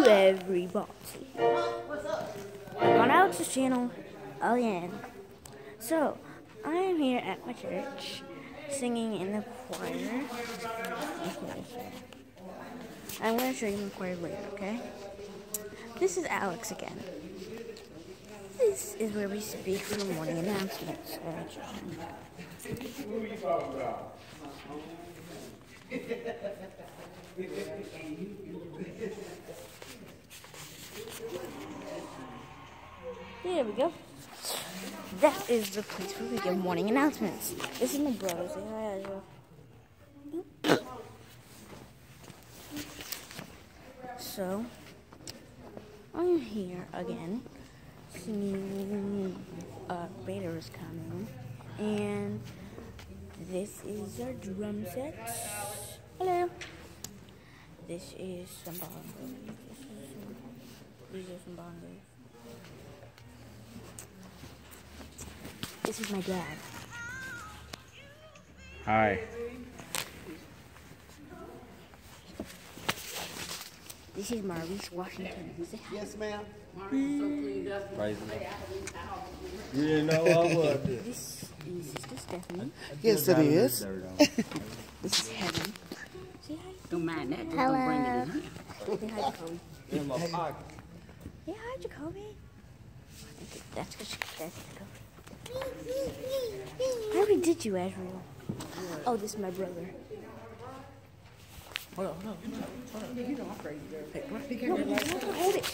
everybody. On Alex's channel again. So, I am here at my church singing in the choir. I'm going to show you my choir later, okay? This is Alex again. This is where we speak for the morning announcements. Who are you talking about? There we go. That is the place where we give morning announcements. This is my brother. Say hi, Ezra. So, I'm here again, singing Raider is Coming, and this is our drum set. Hello. This is some bongos. These are some bongos. This is my dad. Hi. This is Maurice Washington. Yes, ma'am. Praise the Lord. You didn't know I was. This is Sister Stephanie. Yes, it is. This is Heaven. Say hi. Don't mind that. Just Hello. don't bring it in here. Say hi, Jacoby. In my pocket. Say hi, Jacoby. That's Jacoby. I already did you, Azrael. Oh, this is my brother. Hold on. You know I'm crazy. No, hold it.